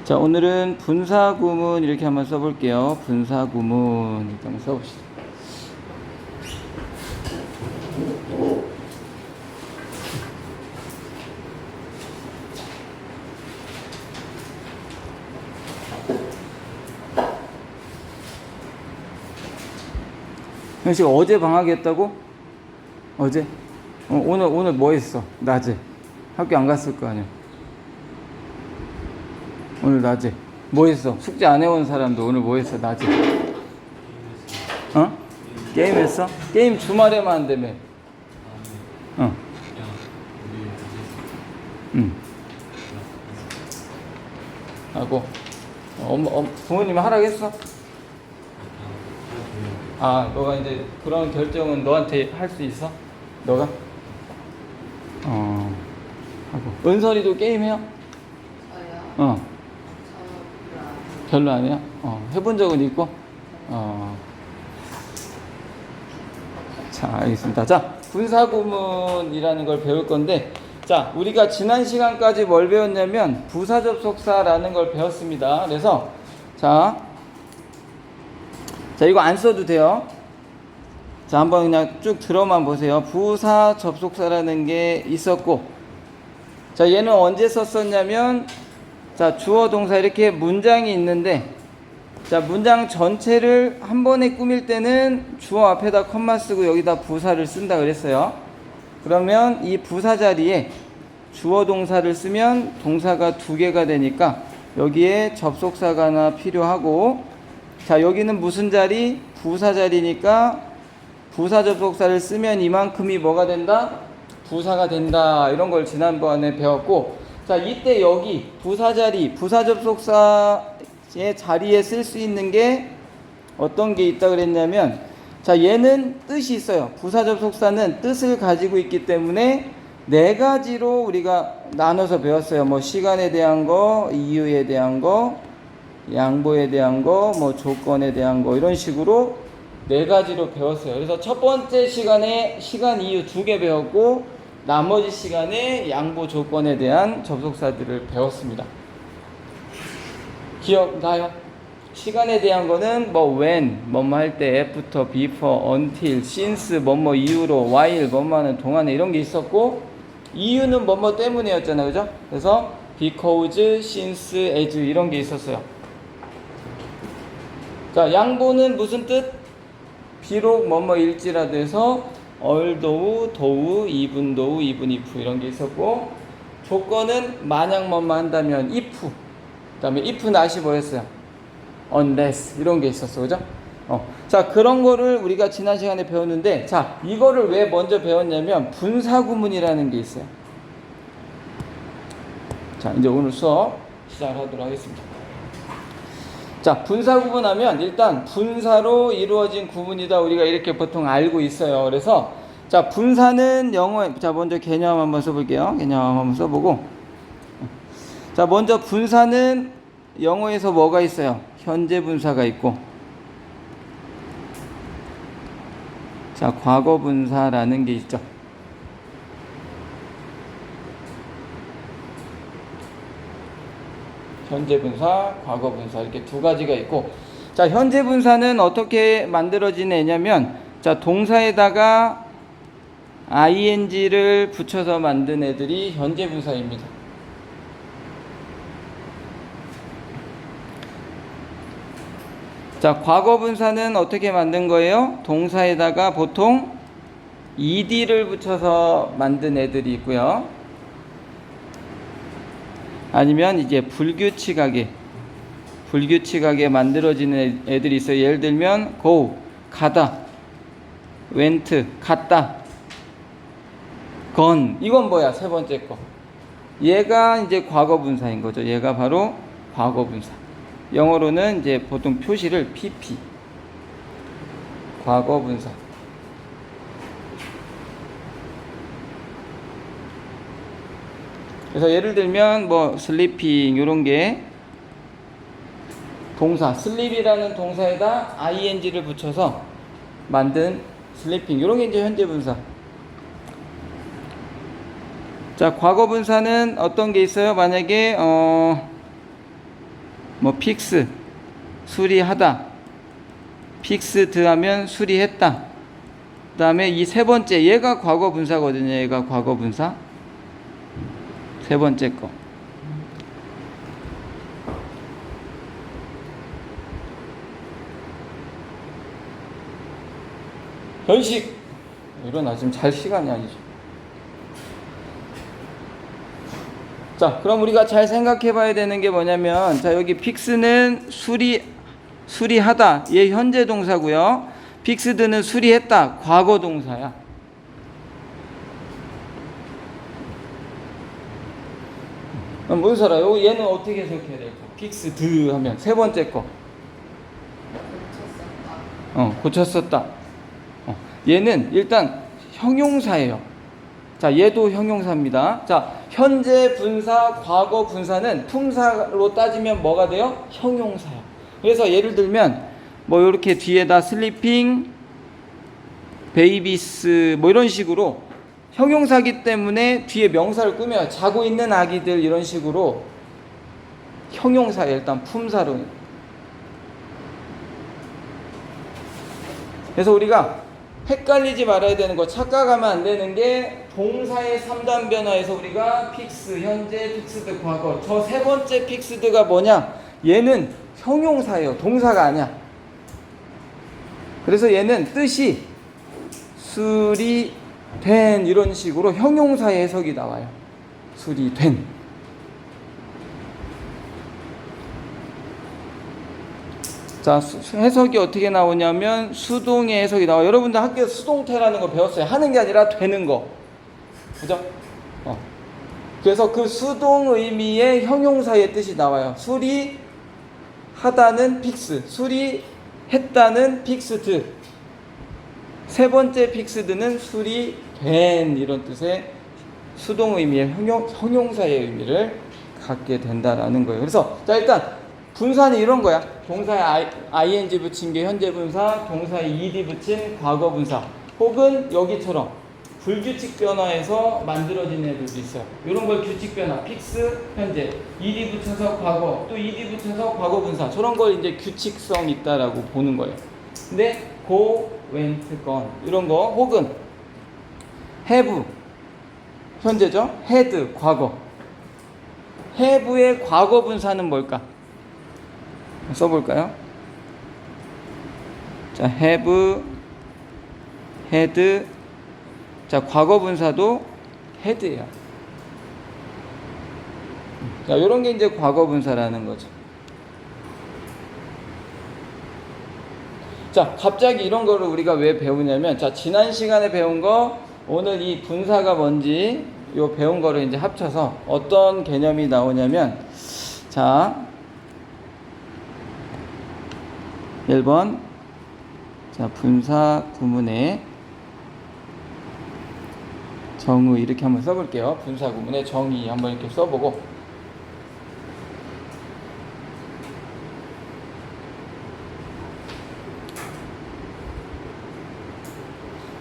자, 오늘은 분사구문 이렇게 한번 써볼게요. 분사구문 이렇게 한번 써봅시다. 현식 어제 방학했다고? 어제? 오늘 뭐 했어? 낮에? 학교 안 갔을 거 아니야? 오늘 낮에 뭐 했어? 숙제 안 해온 사람도 오늘 뭐 했어? 낮에? 어? 게임 했어? 게임 주말에만 한다며? 어. 하고 부모님이 하라고 했어? 아, 너가 이제 그런 결정은 너한테 할 수 있어? 너가? 하고 은설이도 게임해요? 저요? 어. 별로 안 해요? 해본 적은 있고? 자, 알겠습니다. 자, 분사구문이라는 걸 배울 건데, 자, 우리가 지난 시간까지 뭘 배웠냐면, 부사접속사라는 걸 배웠습니다. 그래서, 자, 이거 안 써도 돼요. 자, 한번 그냥 쭉 들어만 보세요. 부사접속사라는 게 있었고, 자, 얘는 언제 썼었냐면, 자, 주어 동사 이렇게 문장이 있는데, 자, 문장 전체를 한 번에 꾸밀 때는 주어 앞에다 컴마 쓰고 여기다 부사를 쓴다 그랬어요. 그러면 이 부사 자리에 주어 동사를 쓰면 동사가 두 개가 되니까 여기에 접속사가 하나 필요하고, 자, 여기는 무슨 자리? 부사 자리니까 부사 접속사를 쓰면 이만큼이 뭐가 된다? 부사가 된다. 이런 걸 지난번에 배웠고, 자, 이때 여기 부사 자리, 부사 접속사의 자리에 쓸 수 있는 게 어떤 게 있다 그랬냐면, 자, 얘는 뜻이 있어요. 부사 접속사는 뜻을 가지고 있기 때문에 네 가지로 우리가 나눠서 배웠어요. 뭐 시간에 대한 거, 이유에 대한 거, 양보에 대한 거, 뭐 조건에 대한 거, 이런 식으로 네 가지로 배웠어요. 그래서 첫 번째 시간에 시간, 이유 두 개 배웠고, 나머지 시간에 양보 조건에 대한 접속사들을 배웠습니다. 기억나요? 시간에 대한 거는 뭐 when, 뭐뭐 할 때, after, before, until, since, 뭐뭐 이유로, while, 뭐뭐 하는 동안에 이런 게 있었고, 이유는 뭐뭐 때문에였잖아요. 그죠? 그래서 because, since, as 이런 게 있었어요. 자, 양보는 무슨 뜻? 비록 뭐뭐일지라도 해서 although, though, even though, even if 이런 게 있었고, 조건은 만약 뭐뭐 한다면 if, 그 다음에 if not이 뭐였어요? unless 이런 게 있었어. 그죠? 자, 그런 거를 우리가 지난 시간에 배웠는데, 자, 이거를 왜 먼저 배웠냐면 분사구문이라는 게 있어요. 자, 이제 오늘 수업 시작하도록 하겠습니다. 자, 분사구문하면 일단 분사로 이루어진 구문이다 우리가 이렇게 보통 알고 있어요. 그래서 자, 분사는 영어에, 자, 먼저 개념 한번 써볼게요. 개념 한번 써보고, 자, 먼저 분사는 영어에서 뭐가 있어요? 현재 분사가 있고, 자, 과거 분사라는 게 있죠. 현재 분사, 과거 분사 이렇게 두 가지가 있고, 자, 현재 분사는 어떻게 만들어지냐면, 자, 동사에다가 ing를 붙여서 만든 애들이 현재 분사입니다. 자, 과거 분사는 어떻게 만든 거예요? 동사에다가 보통 ed를 붙여서 만든 애들이 있고요. 아니면 이제 불규칙하게 만들어지는 애들이 있어요. 예를 들면 go, 가다, went, 갔다, gone, 이건 뭐야? 세 번째 거. 얘가 이제 과거 분사인 거죠. 얘가 바로 과거 분사. 영어로는 이제 보통 표시를 PP, 과거 분사. 그래서 예를 들면 뭐 sleeping 이런 게 동사, sleep이라는 동사에다 ing를 붙여서 만든 sleeping 이런 게 이제 현재 분사. 자, 과거 분사는 어떤 게 있어요? 만약에 뭐 픽스 수리하다, 픽스드 하면 수리했다. 그 다음에 이 세 번째 얘가 과거 분사거든요. 얘가 과거 분사. 세 번째 거. 현식. 일어나, 지금 잘 시간이 아니죠. 자, 그럼 우리가 잘 생각해 봐야 되는 게 뭐냐면, 자, 여기 픽스는 수리하다. 얘 현재 동사고요. 픽스드는 수리했다. 과거 동사야. 그럼 문서라. 얘는 어떻게 해석해야 될까? 픽스드 하면 세 번째 거. 고쳤었다. 얘는 일단 형용사예요. 자, 얘도 형용사입니다. 자, 현재 분사, 과거 분사는 품사로 따지면 뭐가 돼요? 형용사야. 그래서 예를 들면 뭐 이렇게 뒤에다 슬리핑, 베이비스 뭐 이런 식으로 형용사기 때문에 뒤에 명사를 꾸며요. 자고 있는 아기들 이런 식으로 형용사예요. 일단 품사로. 그래서 우리가 헷갈리지 말아야 되는 거, 착각하면 안 되는 게 동사의 3단 변화에서 우리가 픽스, 현재, 픽스드, 과거. 저 세 번째 픽스드가 뭐냐? 얘는 형용사예요. 동사가 아니야. 그래서 얘는 뜻이 수리된 이런 식으로 형용사의 해석이 나와요. 수리된. 자, 해석이 어떻게 나오냐면 수동의 해석이 나와요. 여러분들 학교에서 수동태라는 거 배웠어요. 하는 게 아니라 되는 거. 그죠? 그래서 그 수동 의미의 형용사의 뜻이 나와요. 수리하다는 픽스, 수리했다는 픽스드. 세 번째 픽스드는 수리된 이런 뜻의 수동 의미의 형용사의 의미를 갖게 된다라는 거예요. 그래서 자, 일단 분사는 이런 거야. 동사에 ing 붙인 게 현재 분사, 동사에 ed 붙인 과거 분사. 혹은 여기처럼 불규칙 변화에서 만들어진 애들도 있어요. 이런 걸 규칙 변화, 픽스, 현재, ed 붙여서 과거, 또 ed 붙여서 과거 분사. 저런 걸 이제 규칙성 있다라고 보는 거예요. 근데 go, went, gone 이런 거, 혹은 have, 현재죠? had, 과거. have의 과거 분사는 뭘까? 써볼까요? 자, have, had. 자, 과거 분사도 had예요. 자, 요런 게 이제 과거 분사라는 거죠. 자, 갑자기 이런 거를 우리가 왜 배우냐면, 자, 지난 시간에 배운 거, 오늘 이 분사가 뭔지, 요 배운 거를 이제 합쳐서 어떤 개념이 나오냐면, 자, 1번. 자, 분사 구문의 정의 이렇게 한번 써볼게요. 분사 구문의 정의 한번 이렇게 써보고,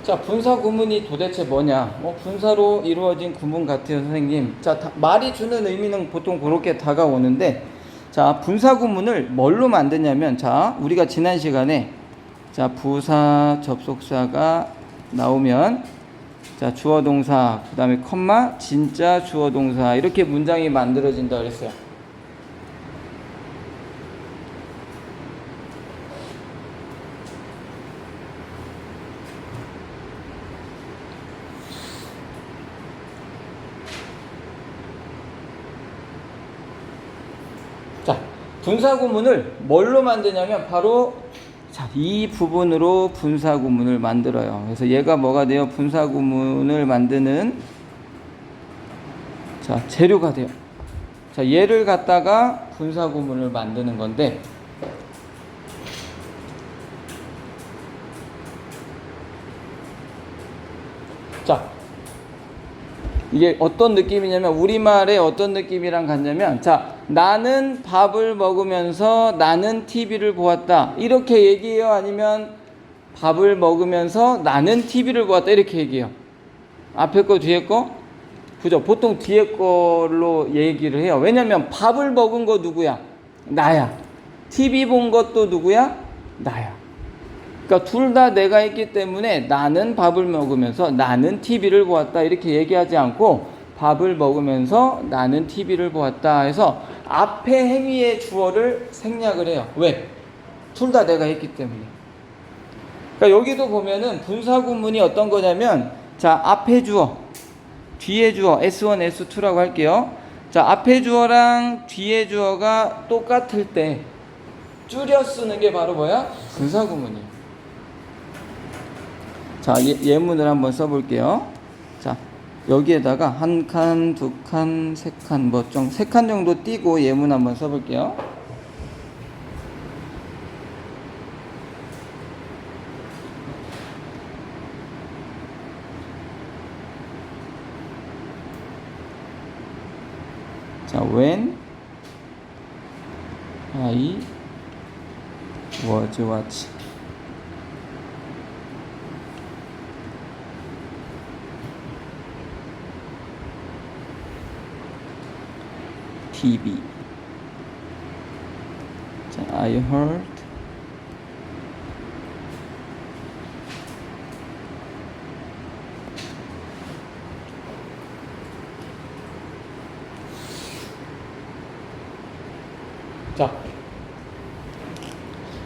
자, 분사 구문이 도대체 뭐냐? 분사로 이루어진 구문 같아요, 선생님. 자, 말이 주는 의미는 보통 그렇게 다가오는데, 자, 분사 구문을 뭘로 만드냐면, 자, 우리가 지난 시간에, 자, 부사 접속사가 나오면, 자, 주어 동사, 그 다음에 컴마, 진짜 주어 동사, 이렇게 문장이 만들어진다 그랬어요. 자, 분사 구문을 뭘로 만드냐면 바로, 자, 이 부분으로 분사 구문을 만들어요. 그래서 얘가 뭐가 돼요? 분사 구문을 만드는, 자, 재료가 돼요. 자, 얘를 갖다가 분사 구문을 만드는 건데, 자, 이게 어떤 느낌이냐면, 우리말에 어떤 느낌이랑 같냐면, 자, 나는 밥을 먹으면서 나는 TV를 보았다. 이렇게 얘기해요? 아니면 밥을 먹으면서 나는 TV를 보았다. 이렇게 얘기해요? 앞에 거, 뒤에 거? 그죠? 보통 뒤에 걸로 얘기를 해요. 왜냐면 밥을 먹은 거 누구야? 나야. TV 본 것도 누구야? 나야. 그러니까 둘 다 내가 했기 때문에 나는 밥을 먹으면서 나는 TV를 보았다 이렇게 얘기하지 않고 밥을 먹으면서 나는 TV를 보았다 해서 앞에 행위의 주어를 생략을 해요. 왜? 둘 다 내가 했기 때문에. 그러니까 여기도 보면은 분사구문이 어떤 거냐면 자, 앞에 주어, 뒤에 주어, S1, S2라고 할게요. 자, 앞에 주어랑 뒤에 주어가 똑같을 때 줄여 쓰는 게 바로 뭐야? 분사구문이에요. 자, 예문을 한번 써볼게요. 자, 여기에다가 한 칸, 두 칸, 세 칸, 뭐 좀 세 칸 정도 띄고 예문 한번 써볼게요. 자, when I was watching TV. 자, I heard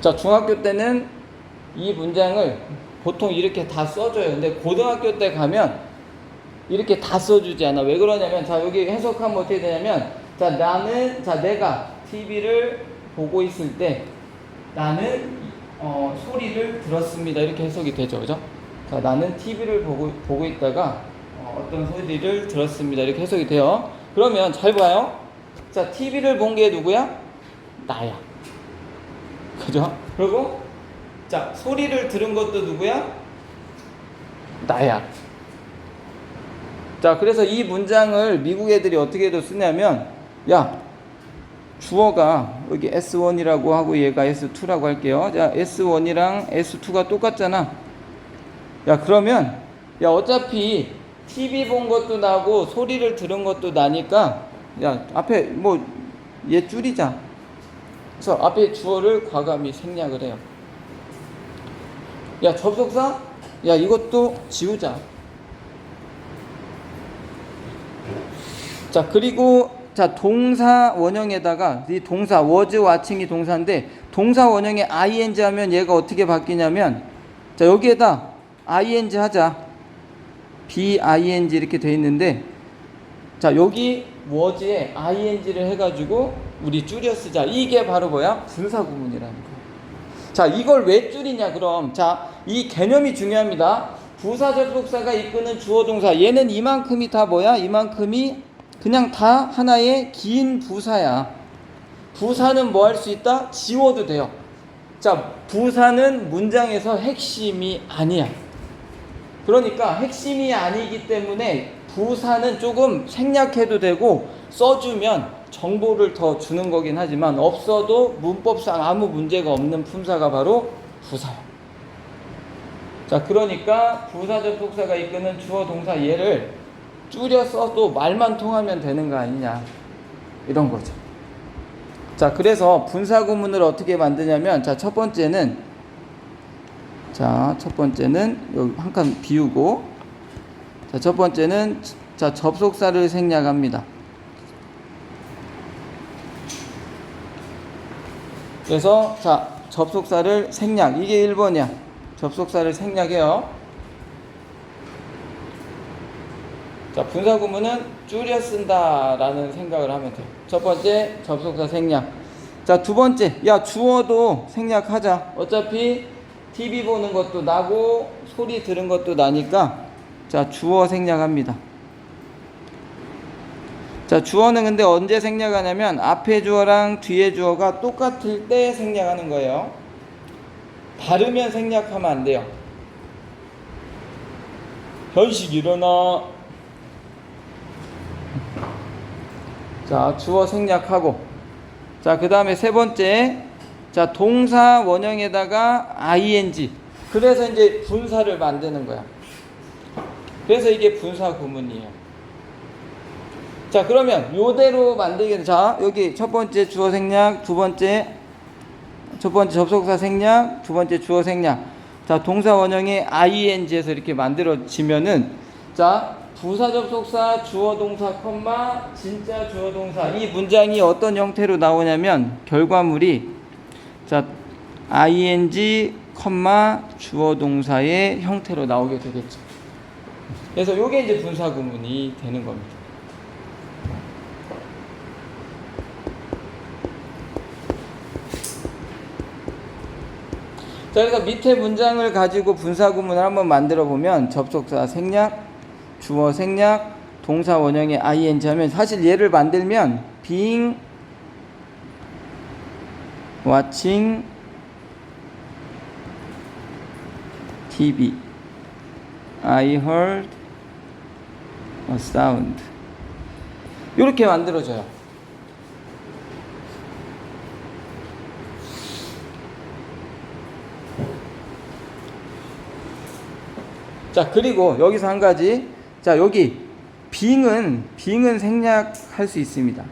자, 중학교 때는 이 문장을 보통 이렇게 다 써줘요. 근데 고등학교 때 가면 이렇게 다 써주지 않아. 왜 그러냐면, 자, 여기 해석하면 어떻게 되냐면, 자, 내가 TV를 보고 있을 때 나는 소리를 들었습니다. 이렇게 해석이 되죠. 그죠? 자, 나는 TV를 보고 있다가 어떤 소리를 들었습니다. 이렇게 해석이 돼요. 그러면 잘 봐요. 자, TV를 본 게 누구야? 나야. 그죠? 그리고 자, 소리를 들은 것도 누구야? 나야. 자, 그래서 이 문장을 미국 애들이 어떻게도 쓰냐면, 야, 주어가 여기 S1이라고 하고 얘가 S2라고 할게요. 자, S1이랑 S2가 똑같잖아. 야, 그러면 야, 어차피 TV 본 것도 나고 소리를 들은 것도 나니까 야, 앞에 뭐 얘 줄이자. 그래서 앞에 주어를 과감히 생략을 해요. 야, 접속사? 야, 이것도 지우자. 자, 그리고 자, 동사 원형에다가 이 동사 was watching이 동사인데 동사 원형에 ing 하면 얘가 어떻게 바뀌냐면, 자, 여기에다 ing 하자. bing 이렇게 돼 있는데, 자, 여기 was에 ing를 해가지고 우리 줄여 쓰자. 이게 바로 뭐야? 분사구문이라는 거야. 자, 이걸 왜 줄이냐 그럼. 자, 이 개념이 중요합니다. 부사 접속사가 이끄는 주어 동사. 얘는 이만큼이 다 뭐야? 이만큼이 그냥 다 하나의 긴 부사야. 부사는 뭐 할 수 있다? 지워도 돼요. 자, 부사는 문장에서 핵심이 아니야. 그러니까 핵심이 아니기 때문에 부사는 조금 생략해도 되고 써주면 정보를 더 주는 거긴 하지만 없어도 문법상 아무 문제가 없는 품사가 바로 부사야. 자, 그러니까 부사 접속사가 이끄는 주어 동사 얘를 줄여 써도 말만 통하면 되는 거 아니냐, 이런 거죠. 자, 그래서 분사구문을 어떻게 만드냐면, 자, 첫 번째는 여기 한 칸 비우고, 자, 첫 번째는 자, 접속사를 생략합니다. 그래서 자, 접속사를 생략. 이게 1번이야. 접속사를 생략해요. 자, 분사구문은 줄여 쓴다라는 생각을 하면 돼요. 첫 번째, 접속사 생략. 자, 두 번째, 야, 주어도 생략하자. 어차피 TV 보는 것도 나고 소리 들은 것도 나니까 자, 주어 생략합니다. 자, 주어는 근데 언제 생략하냐면 앞에 주어랑 뒤에 주어가 똑같을 때 생략하는 거예요. 다르면 생략하면 안 돼요. 현식 일어나. 자, 주어 생략하고, 자, 그 다음에 세 번째, 자, 동사 원형에다가 ing. 그래서 이제 분사를 만드는 거야. 그래서 이게 분사 구문이에요. 자, 그러면 요대로 만들겠는. 자, 여기 첫 번째 주어 생략, 두 번째 첫 번째 접속사 생략, 두 번째 주어 생략. 자, 동사 원형의 ing에서 이렇게 만들어지면은, 자, 부사 접속사 주어 동사 콤마 진짜 주어 동사, 이 문장이 어떤 형태로 나오냐면 결과물이, 자, ing 콤마 주어 동사의 형태로 나오게 되겠죠. 그래서 요게 이제 분사 구문이 되는 겁니다. 자, 그래서 밑에 문장을 가지고 분사 구문을 한번 만들어 보면 접속사 생략, 주어 생략, 동사 원형의 ing 하면, 사실 얘를 만들면 being, watching TV, I heard a sound, 이렇게 만들어져요. 자, 그리고 여기서 한 가지. 자, 여기 being은 생략할 수 있습니다.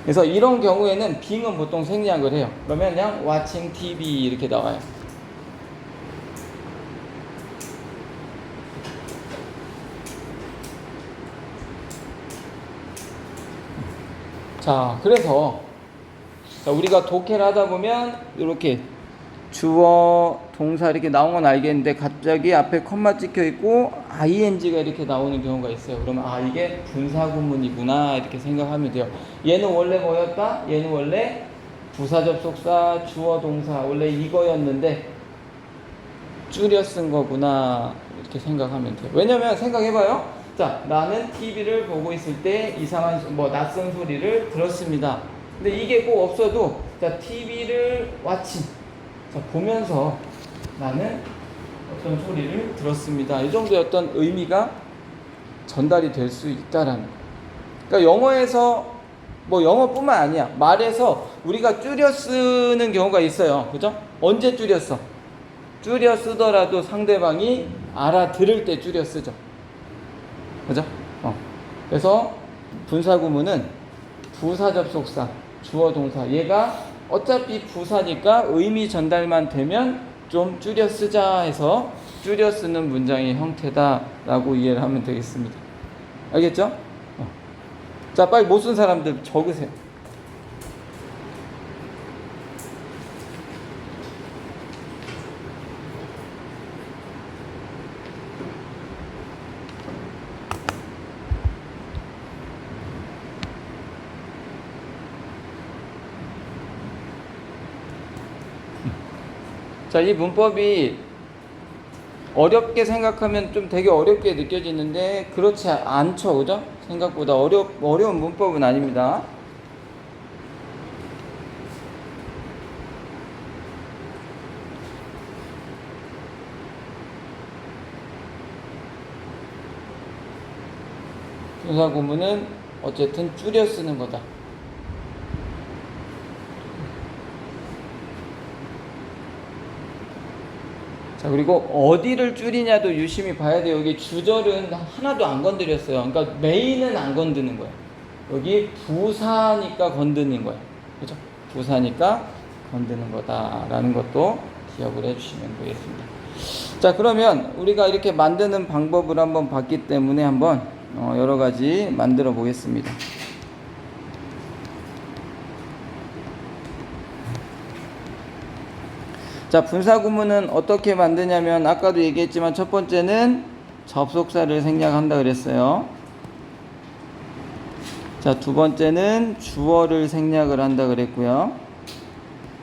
그래서 이런 경우에는 being은 보통 생략을 해요. 그러면 그냥 watching TV 이렇게 나와요. 자, 그래서 우리가 독해를 하다 보면 이렇게 주어, 동사 이렇게 나온 건 알겠는데 갑자기 앞에 컴마 찍혀 있고 ing가 이렇게 나오는 경우가 있어요. 그러면 아, 이게 분사 구문이구나 이렇게 생각하면 돼요. 얘는 원래 뭐였다? 얘는 원래 부사 접속사 주어 동사 원래 이거였는데 줄여 쓴 거구나 이렇게 생각하면 돼요. 왜냐면 생각해봐요. 자, 나는 TV를 보고 있을 때 이상한 낯선 소리를 들었습니다. 근데 이게 꼭 없어도, 자, TV를 watching, 자, 보면서 나는 어떤 소리를 들었습니다. 이 정도의 어떤 의미가 전달이 될 수 있다라는 거예요. 그러니까 영어에서 영어뿐만 아니야. 말에서 우리가 줄여 쓰는 경우가 있어요. 그죠? 언제 줄여 써? 줄여 쓰더라도 상대방이 알아들을 때 줄여 쓰죠. 그죠? 그래서 분사 구문은 부사 접속사, 주어 동사, 얘가 어차피 부사니까 의미 전달만 되면 좀 줄여 쓰자 해서 줄여 쓰는 문장의 형태다라고 이해를 하면 되겠습니다. 알겠죠? 자, 빨리 못 쓴 사람들 적으세요. 자, 이 문법이 어렵게 생각하면 좀 되게 어렵게 느껴지는데 그렇지 않죠, 그죠? 생각보다 어려운 문법은 아닙니다. 분사 구문은 어쨌든 줄여 쓰는 거다. 자, 그리고 어디를 줄이냐도 유심히 봐야 돼요. 여기 주절은 하나도 안 건드렸어요. 그러니까 메인은 안 건드는 거예요. 여기 부사니까 건드는 거예요. 그죠? 부사니까 건드는 거다라는 것도 기억을 해주시면 되겠습니다. 자, 그러면 우리가 이렇게 만드는 방법을 한번 봤기 때문에 한번 여러 가지 만들어 보겠습니다. 자, 분사 구문은 어떻게 만드냐면 아까도 얘기했지만 첫 번째는 접속사를 생략한다 그랬어요. 자, 두 번째는 주어를 생략을 한다 그랬고요.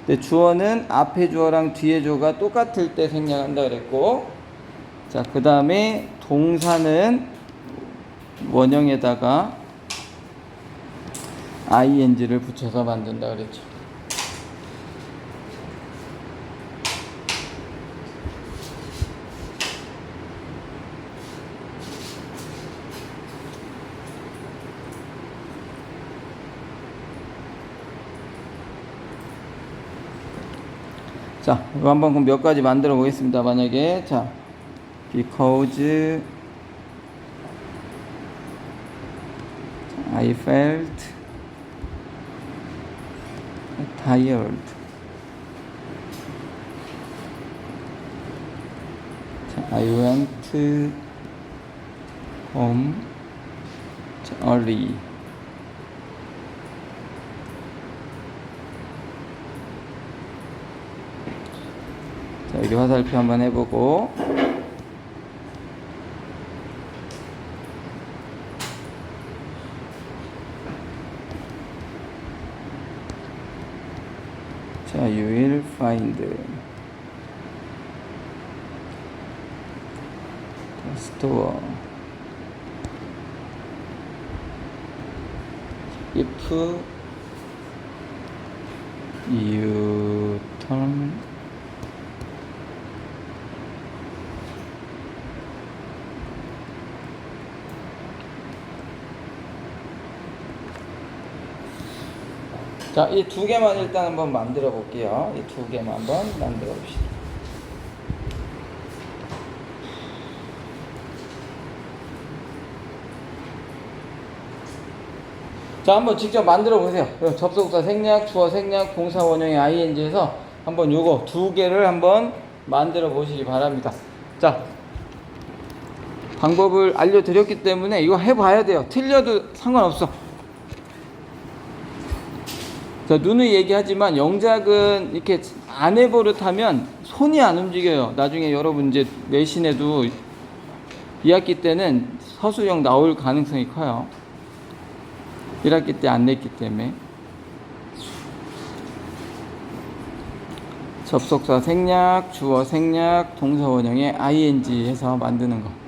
근데 주어는 앞에 주어랑 뒤에 주어가 똑같을 때 생략한다 그랬고, 자, 그 다음에 동사는 원형에다가 ing를 붙여서 만든다 그랬죠. 자, 이거 한번 그럼 몇 가지 만들어 보겠습니다. 만약에, 자, because I felt tired. 자, I went home early. 자, 여기 화살표 한번 해보고. 자, you will find the store if you turn 자, 이 두 개만 일단 한번 만들어 볼게요. 이 두 개만 한번 만들어 봅시다. 자, 한번 직접 만들어 보세요. 접속사 생략, 주어 생략, 동사 원형의 ing에서 한번 요거 두 개를 한번 만들어 보시기 바랍니다. 자, 방법을 알려드렸기 때문에 이거 해봐야 돼요. 틀려도 상관없어. 자, 누누이 얘기하지만 영작은 이렇게 안 해버릇하면 손이 안 움직여요. 나중에 여러분 이제 내신에도 2학기 때는 서술형 나올 가능성이 커요. 1학기 때 안 냈기 때문에. 접속사 생략, 주어 생략, 동사 원형의 ing 해서 만드는 거.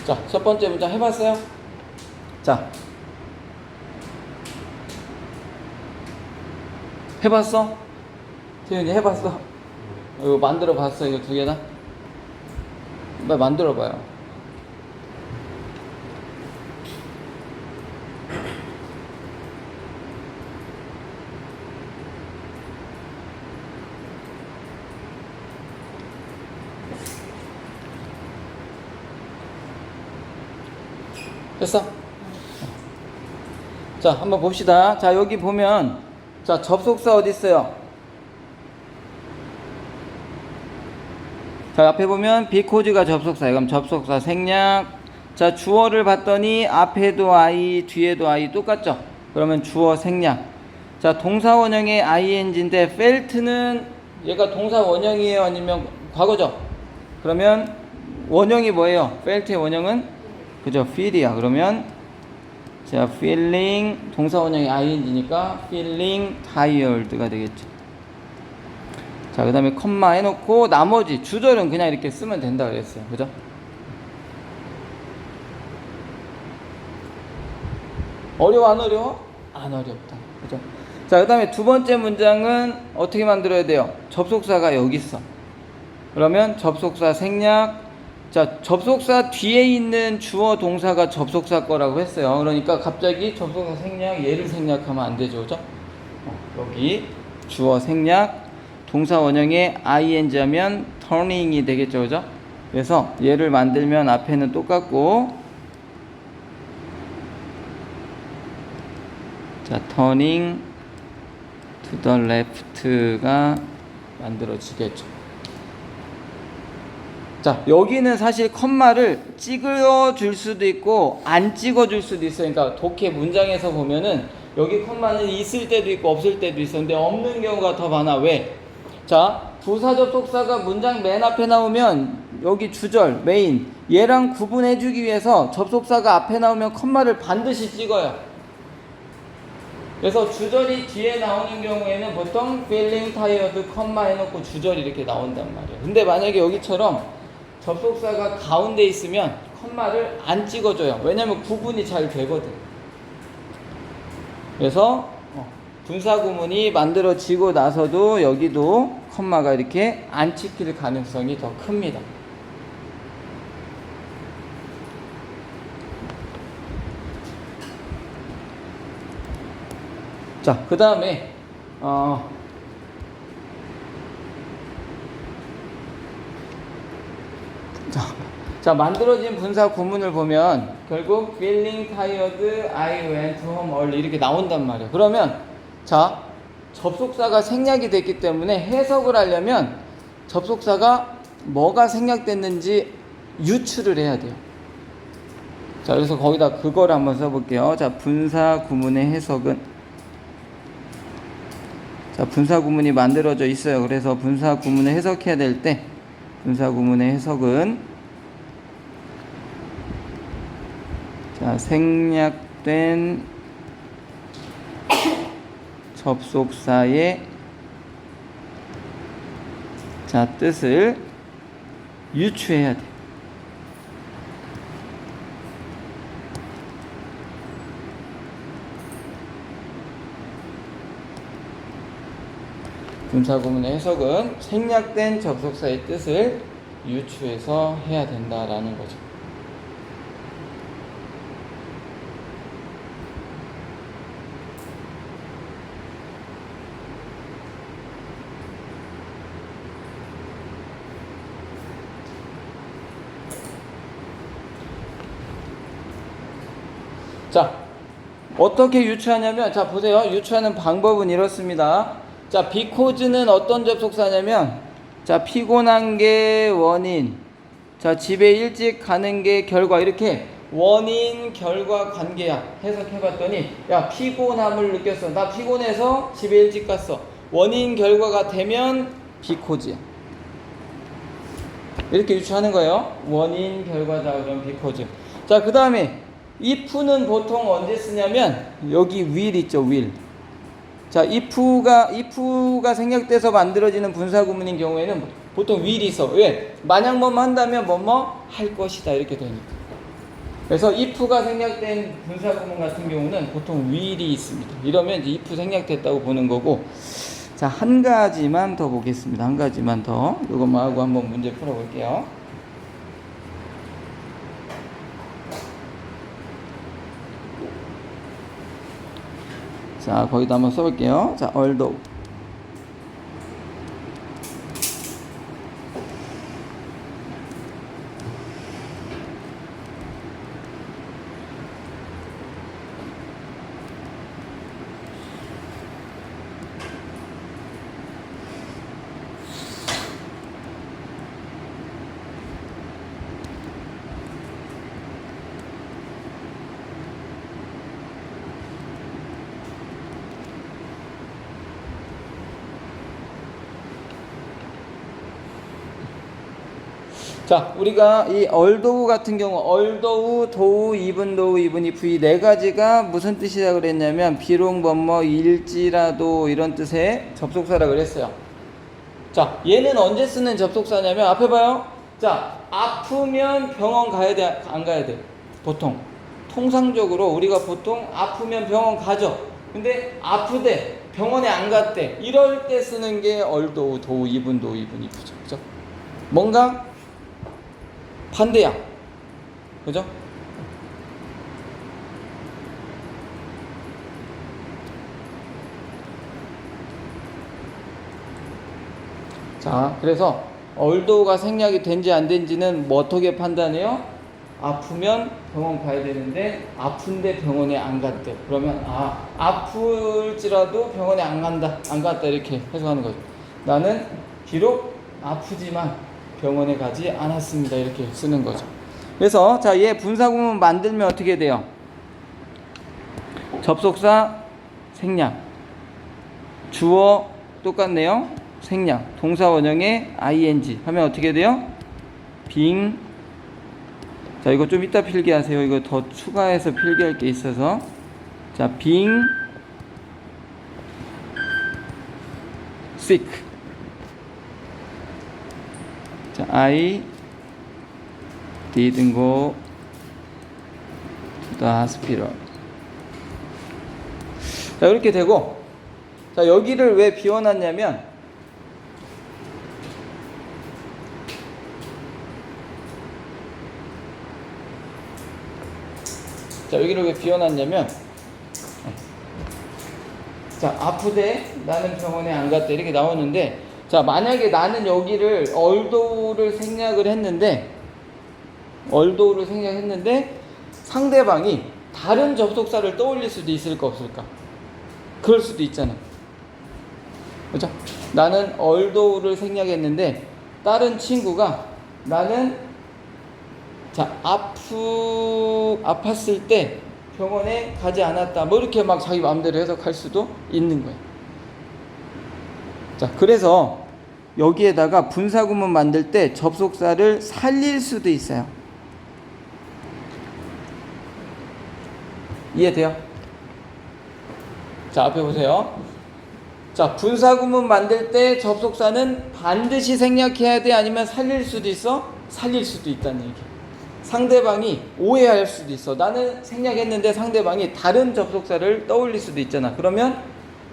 자, 첫 번째 문장 해봤어요? 자, 해봤어? 태윤이 해봤어? 이거 만들어 봤어? 이거 두 개 다? 빨리 만들어 봐요. 됐어? 자, 한번 봅시다. 자, 여기 보면, 자, 접속사 어디 있어요? 자, 앞에 보면 because가 접속사예요. 그럼 접속사 생략. 자, 주어를 봤더니 앞에도 I, 뒤에도 I 똑같죠? 그러면 주어 생략. 자, 동사 원형의 ing인데 felt는 얘가 동사 원형이에요? 아니면 과거죠? 그러면 원형이 뭐예요? felt의 원형은 그죠? feel이야. 그러면 자, feeling 동사 원형이 ing니까 feeling tired가 되겠죠. 자, 그 다음에 컴마 해놓고 나머지 주절은 그냥 이렇게 쓰면 된다 그랬어요. 그죠? 어려워 안 어려워? 안 어렵다. 그죠? 자, 그 다음에 두 번째 문장은 어떻게 만들어야 돼요? 접속사가 여기 있어. 그러면 접속사 생략. 자, 접속사 뒤에 있는 주어 동사가 접속사 거라고 했어요. 그러니까 갑자기 접속사 생략, 얘를 생략하면 안 되죠. 그죠? 여기 주어 생략, 동사 원형에 ing 하면 turning이 되겠죠. 그죠? 그래서 얘를 만들면 앞에는 똑같고, 자, turning to the left가 만들어지겠죠. 자, 여기는 사실 컴마를 찍어줄 수도 있고 안 찍어줄 수도 있어요. 그러니까 독해 문장에서 보면은 여기 컴마는 있을 때도 있고 없을 때도 있어. 근데 없는 경우가 더 많아. 왜? 자, 부사 접속사가 문장 맨 앞에 나오면 여기 주절, 메인 얘랑 구분해주기 위해서 접속사가 앞에 나오면 컴마를 반드시 찍어요. 그래서 주절이 뒤에 나오는 경우에는 보통 feeling tired, 컴마 해놓고 주절이 이렇게 나온단 말이에요. 근데 만약에 여기처럼 접속사가 가운데 있으면 컴마를 안 찍어줘요. 왜냐면 구분이 잘 되거든. 그래서 분사 구문이 만들어지고 나서도 여기도 컴마가 이렇게 안 찍힐 가능성이 더 큽니다. 자, 그 다음에 자, 만들어진 분사 구문을 보면 결국 feeling tired, I went home early 이렇게 나온단 말이에요. 그러면 자, 접속사가 생략이 됐기 때문에 해석을 하려면 접속사가 뭐가 생략됐는지 유추를 해야 돼요. 자, 그래서 거기다 그거를 한번 써볼게요. 자, 분사 구문의 해석은, 자, 분사 구문이 만들어져 있어요. 그래서 분사 구문을 해석해야 될 때 분사 구문의 해석은, 자, 생략된 접속사의, 자, 뜻을 유추해야 돼. 분사 구문의 해석은 생략된 접속사의 뜻을 유추해서 해야 된다라는 거죠. 자, 어떻게 유추하냐면, 자, 보세요. 유추하는 방법은 이렇습니다. 자, because는 어떤 접속사냐면, 자, 피곤한 게 원인, 자, 집에 일찍 가는 게 결과, 이렇게 원인, 결과, 관계야 해석해봤더니, 야, 피곤함을 느꼈어. 나 피곤해서 집에 일찍 갔어. 원인, 결과가 되면 because야. 이렇게 유추하는 거예요. 원인, 결과다 그러면 because. 자, 그 다음에 if는 보통 언제 쓰냐면 여기 will 있죠, will. 자, if가 생략돼서 만들어지는 분사 구문인 경우에는 보통 will이 있어. 왜? 만약 뭐뭐 한다면 뭐뭐 할 것이다 이렇게 되니까. 그래서 if가 생략된 분사 구문 같은 경우는 보통 will이 있습니다. 이러면 이제 if 생략됐다고 보는 거고. 자, 한 가지만 더 보겠습니다. 한 가지만 더. 이것만 하고 한번 문제 풀어볼게요. 자, 거기다 한번 써볼게요. 자, although. 자, 우리가 이 although 같은 경우, although, though, even though, even if 이 네 가지가 무슨 뜻이라 그랬냐면 비록 뭐뭐 일지라도 이런 뜻의 접속사라 그랬어요. 자, 얘는 언제 쓰는 접속사냐면 앞에 봐요. 자, 아프면 병원 가야 돼, 안 가야 돼? 보통 통상적으로 우리가 보통 아프면 병원 가죠. 근데 아프대, 병원에 안 갔대, 이럴 때 쓰는 게 although, though, even though, even if죠. 그죠? 뭔가 반대야. 그죠? 자, 그래서 얼도가 생략이 된지 안 된지는 뭐 어떻게 판단해요? 아프면 병원 가야 되는데 아픈데 병원에 안 갔대. 그러면 아플지라도 병원에 안 갔다 이렇게 해석하는 거죠. 나는 비록 아프지만 병원에 가지 않았습니다. 이렇게 쓰는 거죠. 그래서 자, 얘 분사구문 만들면 어떻게 돼요? 접속사 생략, 주어 똑같네요. 생략, 동사 원형에 ing 하면 어떻게 돼요? being. 자, 이거 좀 이따 필기하세요. 이거 더 추가해서 필기할 게 있어서. 자, being sick. 자, I didn't go to the hospital. 자, 이렇게 되고, 자, 여기를 왜 비워놨냐면, 자, 여기를 왜 비워놨냐면, 자, 아프대, 나는 병원에 안 갔대, 이렇게 나오는데, 자, 만약에 나는 여기를 얼도를 생략을 했는데, 상대방이 다른 접속사를 떠올릴 수도 있을까, 없을까? 그럴 수도 있잖아. 그죠? 나는 얼도를 생략했는데, 다른 친구가 나는, 자, 아팠을 때 병원에 가지 않았다. 뭐 이렇게 막 자기 마음대로 해석할 수도 있는 거예요. 자, 그래서 여기에다가 분사구문 만들 때 접속사를 살릴 수도 있어요. 이해돼요? 자, 앞에 보세요. 자, 분사구문 만들 때 접속사는 반드시 생략해야 돼? 아니면 살릴 수도 있어? 살릴 수도 있다는 얘기. 상대방이 오해할 수도 있어. 나는 생략했는데 상대방이 다른 접속사를 떠올릴 수도 있잖아. 그러면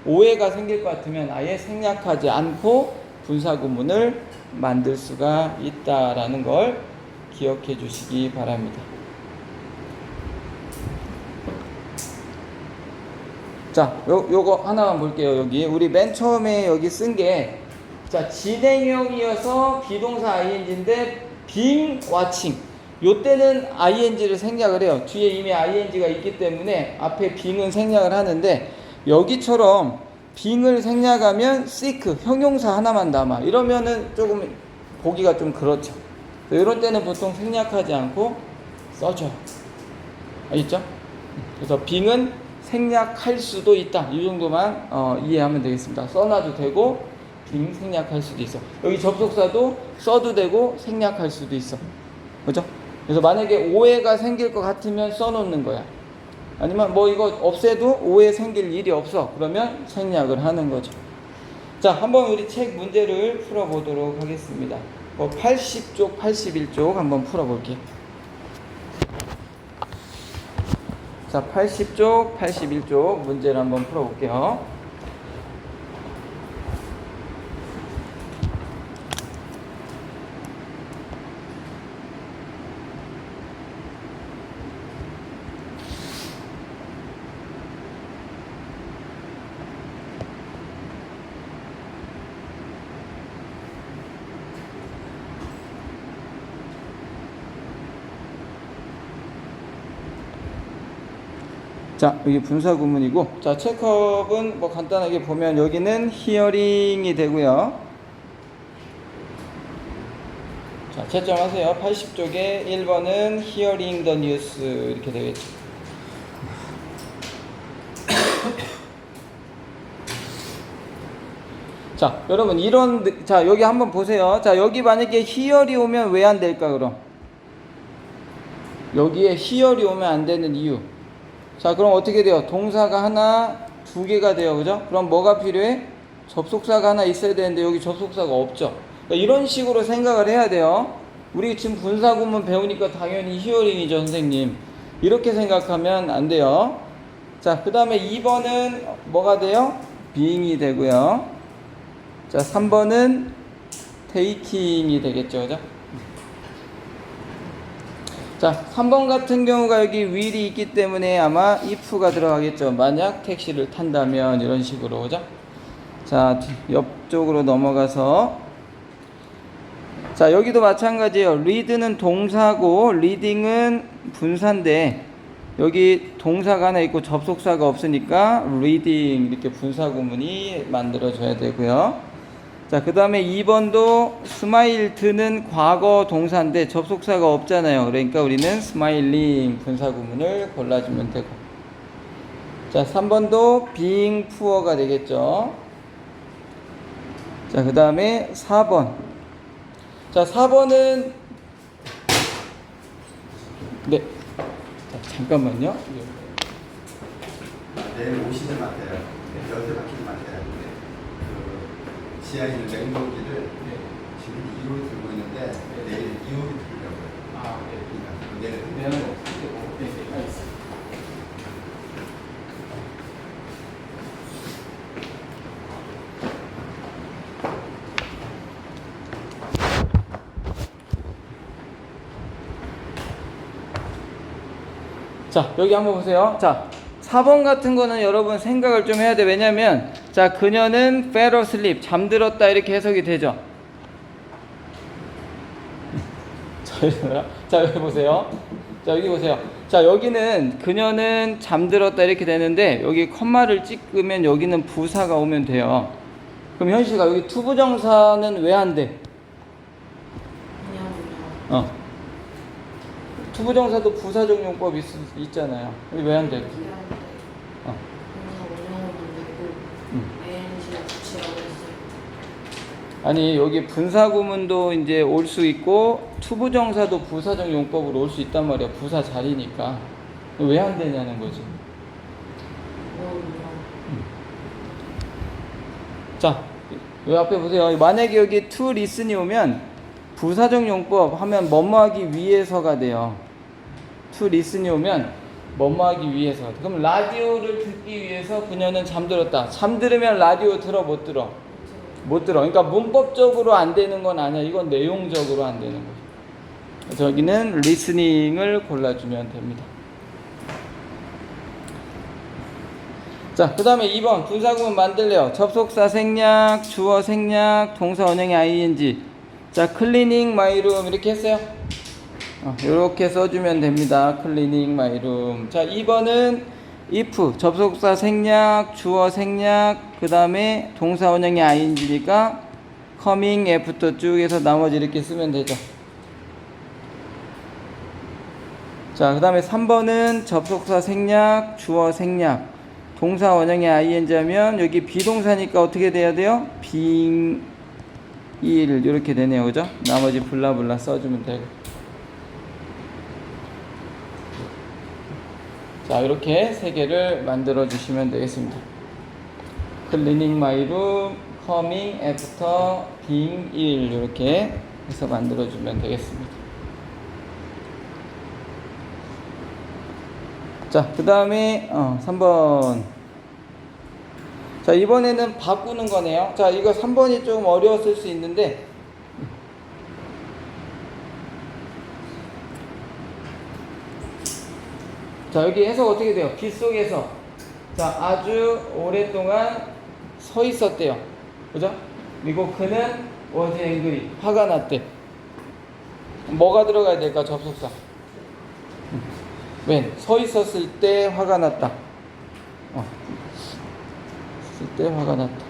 오해가 생길 것 같으면 아예 생략하지 않고 분사구문을 만들 수가 있다라는 걸 기억해 주시기 바랍니다. 자, 요거 하나만 볼게요. 여기 우리 맨 처음에 여기 쓴 게, 자, 진행형이어서 비동사 ing인데 being, watching. 요때는 ing를 생략을 해요. 뒤에 이미 ing가 있기 때문에 앞에 being은 생략을 하는데, 여기처럼 being을 생략하면 seek, 형용사 하나만 남아. 이러면은 조금 보기가 좀 그렇죠. 이런 때는 보통 생략하지 않고 써줘요. 알겠죠? 그래서 being은 생략할 수도 있다. 이 정도만 이해하면 되겠습니다. 써놔도 되고 being 생략할 수도 있어. 여기 접속사도 써도 되고 생략할 수도 있어. 그죠? 그래서 만약에 오해가 생길 것 같으면 써놓는 거야. 아니면 뭐 이거 없애도 오해 생길 일이 없어. 그러면 생략을 하는 거죠. 자, 한번 우리 책 문제를 풀어보도록 하겠습니다. 80쪽, 81쪽 한번 풀어볼게요. 자, 80쪽, 81쪽 문제를 한번 풀어볼게요. 자, 여기 분사구문이고, 자, 체크업은 뭐 간단하게 보면 여기는 hearing이 되고요. 자, 채점하세요. 80쪽에 1번은 hearing the news 이렇게 되겠죠. 자, 여러분 자, 여기 한번 보세요. 자, 여기 만약에 hear이 오면 왜 안 될까, 그럼? 여기에 hear이 오면 안 되는 이유. 자, 그럼 어떻게 돼요? 동사가 하나, 두 개가 돼요. 그죠? 그럼 뭐가 필요해? 접속사가 하나 있어야 되는데 여기 접속사가 없죠. 그러니까 이런 식으로 생각을 해야 돼요. 우리 지금 분사구문 배우니까 당연히 히어링이죠, 선생님. 이렇게 생각하면 안 돼요. 자, 그 다음에 2번은 뭐가 돼요? being이 되고요. 자, 3번은 taking이 되겠죠. 그죠? 자, 3번 같은 경우가 여기 will이 있기 때문에 아마 if가 들어가겠죠. 만약 택시를 탄다면 이런 식으로. 그죠? 자, 옆쪽으로 넘어가서, 자, 여기도 마찬가지예요. read는 동사고 reading은 분사인데 여기 동사가 하나 있고 접속사가 없으니까 reading 이렇게 분사구문이 만들어져야 되고요. 자, 그 다음에 2번도 smiled는 과거 동사인데 접속사가 없잖아요. 그러니까 우리는 smiling 분사구문을 골라주면 되고, 자, 3번도 being poor가 되겠죠. 자, 그 다음에 4번. 자, 4번은 네. 자, 잠깐만요. 내일 오시는 마테리얼, 열쇠 박히는 마테리얼. 지하에 있는 냉동기를 지금 2호를 들고 있는데 내일 2호를 들으려고요. 아, 네. 내일 내는 없을 테고. 네, 네, 알겠습니다. 자, 여기 한번 보세요. 자, 4번 같은 거는 여러분 생각을 좀 해야 돼. 왜냐면, 자, 그녀는 fell asleep, 잠들었다 이렇게 해석이 되죠. 자, 여기 보세요. 자, 여기 보세요. 자, 여기는 그녀는 잠들었다 이렇게 되는데, 여기 컴마를 찍으면 여기는 부사가 오면 돼요. 그럼 현식아, 여기 투부정사는 왜 안 돼? 왜냐면 투부정사도 부사적 용법 있잖아요. 왜 안 돼? 어. 아니, 여기 분사구문도 이제 올 수 있고 투부정사도 부사적 용법으로 올 수 있단 말이야. 부사 자리니까. 왜 안 되냐는 거지. 자, 여기 앞에 보세요. 만약에 여기 to listen이 오면 부사적 용법 하면 뭐뭐하기 위해서가 돼요. to listen이 오면 뭐뭐하기 위해서가 돼. 그럼 라디오를 듣기 위해서 그녀는 잠들었다. 잠들으면 라디오 들어 못 들어? 못 들어. 그러니까 문법적으로 안 되는 건 아니야. 이건 내용적으로 안 되는 거죠. 저기는 listening을 골라주면 됩니다. 자, 그 다음에 2번 분사구문 만들래요. 접속사 생략, 주어 생략, 동사 원형의 ing. 자, cleaning my room 이렇게 했어요. 이렇게 써주면 됩니다. cleaning my room. 자, 2번은 if 접속사 생략, 주어 생략, 그 다음에 동사 원형의 ing니까 coming after 쭉 해서 나머지 이렇게 쓰면 되죠. 자, 그 다음에 3번은 접속사 생략, 주어 생략, 동사 원형의 ing 하면 여기 비동사니까 어떻게 돼야 돼요? being 일 이렇게 되네요. 그죠? 나머지 블라블라 써주면 되고. 자, 이렇게 세 개를 만들어 주시면 되겠습니다. cleaning my room, coming after, being 일 이렇게 해서 만들어 주면 되겠습니다. 자, 그 다음에 3번. 자, 이번에는 바꾸는 거네요. 자, 이거 3번이 좀 어려웠을 수 있는데 자, 여기 해석 어떻게 돼요? 빗속에서 자, 아주 오랫동안 서 있었대요. 그죠? 그리고 그는 was angry, 화가 났대. 뭐가 들어가야 될까? 접속사. when, 서 있었을 때 화가 났다. 있을 때 화가 났다.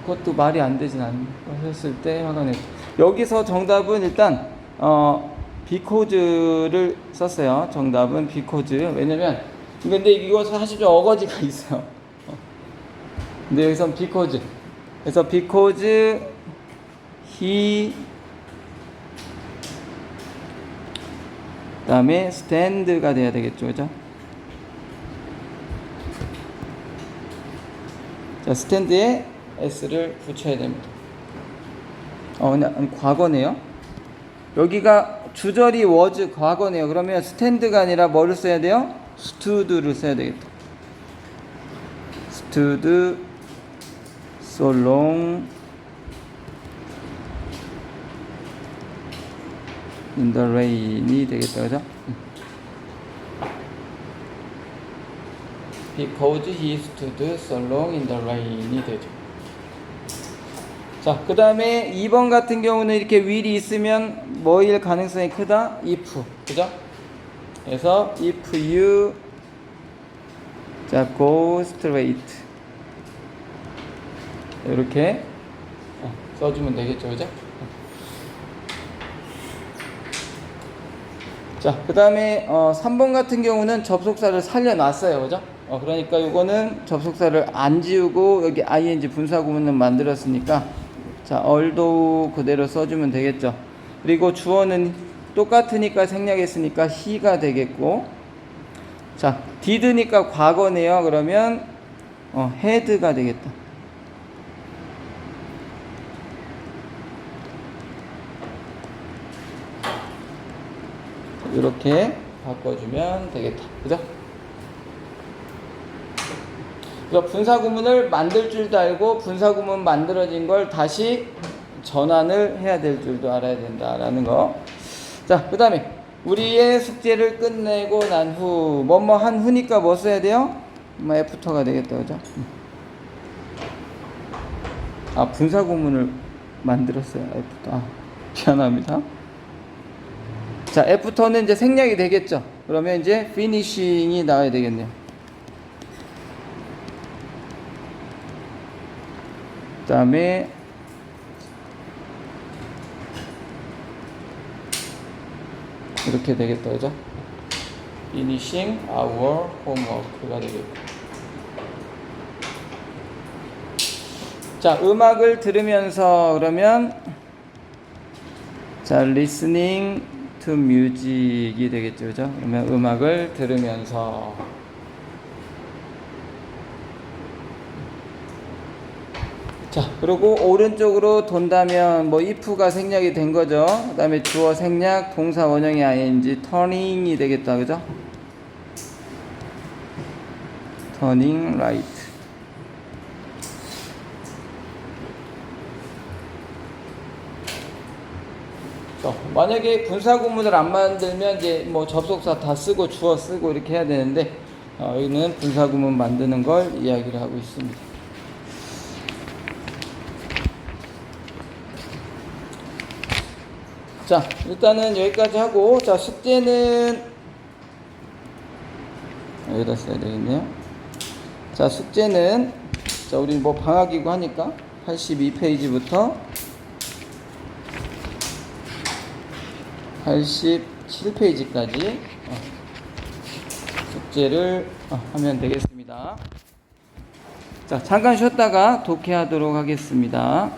그것도 말이 안 되진 않네. 했을 때 화가 났다. 여기서 정답은 일단 because를 썼어요. 정답은 because. 왜냐면 근데 이거 사실 좀 어거지가 있어요. 근데 여기서 because. 그래서 because he 그다음에 stand가 돼야 되겠죠, 그죠? 자, stand에 s를 붙여야 됩니다. 그냥 과거네요. 여기가 주절이 was 과거네요. 그러면 stand가 아니라 뭐를 써야 돼요? stood를 써야 되겠다. stood so long in the rain이 되겠다. 그죠? because he stood so long in the rain이 되죠. 자, 그 다음에 2번 같은 경우는 이렇게 will이 있으면 뭐일 가능성이 크다? if. 그죠? 그래서 if you 자, go straight 이렇게 써주면 되겠죠. 그죠? 자, 그 다음에 3번 같은 경우는 접속사를 살려놨어요. 그죠? 그러니까 이거는 접속사를 안 지우고 여기 ing 분사구문을 만들었으니까 자, although 그대로 써주면 되겠죠. 그리고 주어는 똑같으니까 생략했으니까 he가 되겠고, 자, did니까 과거네요. 그러면 had가 되겠다. 이렇게 바꿔주면 되겠다. 그죠? 그래서 분사구문을 만들 줄도 알고 분사구문 만들어진 걸 다시 전환을 해야 될 줄도 알아야 된다라는 거. 자, 그 다음에 우리의 숙제를 끝내고 난 후, 뭐뭐 한 후니까 뭐 써야 돼요? 애프터가 되겠다, 그죠? 아, 분사 구문을 만들었어요, 애프터. 아, 미안합니다. 자, 애프터는 이제 생략이 되겠죠? 그러면 이제 finishing이 나와야 되겠네요. 그 다음에 이렇게 되겠다, 그죠? finishing our homework가 되겠고. 자, 음악을 들으면서 그러면 자, listening to music이 되겠죠, 그죠? 그러면 음악을 들으면서. 자, 그리고 오른쪽으로 돈다면 뭐 if가 생략이 된 거죠. 그 다음에 주어 생략, 동사 원형이 ing, turning이 되겠다, 그죠? turning right. 만약에 분사 구문을 안 만들면 이제 뭐 접속사 다 쓰고 주어 쓰고 이렇게 해야 되는데 여기는 분사 구문 만드는 걸 이야기를 하고 있습니다. 자, 일단은 여기까지 하고, 자, 숙제는 여기다 써야 되겠네요. 자, 숙제는 자, 우리 뭐 방학이고 하니까 82페이지부터 87페이지까지 숙제를 하면 되겠습니다. 자, 잠깐 쉬었다가 독해하도록 하겠습니다.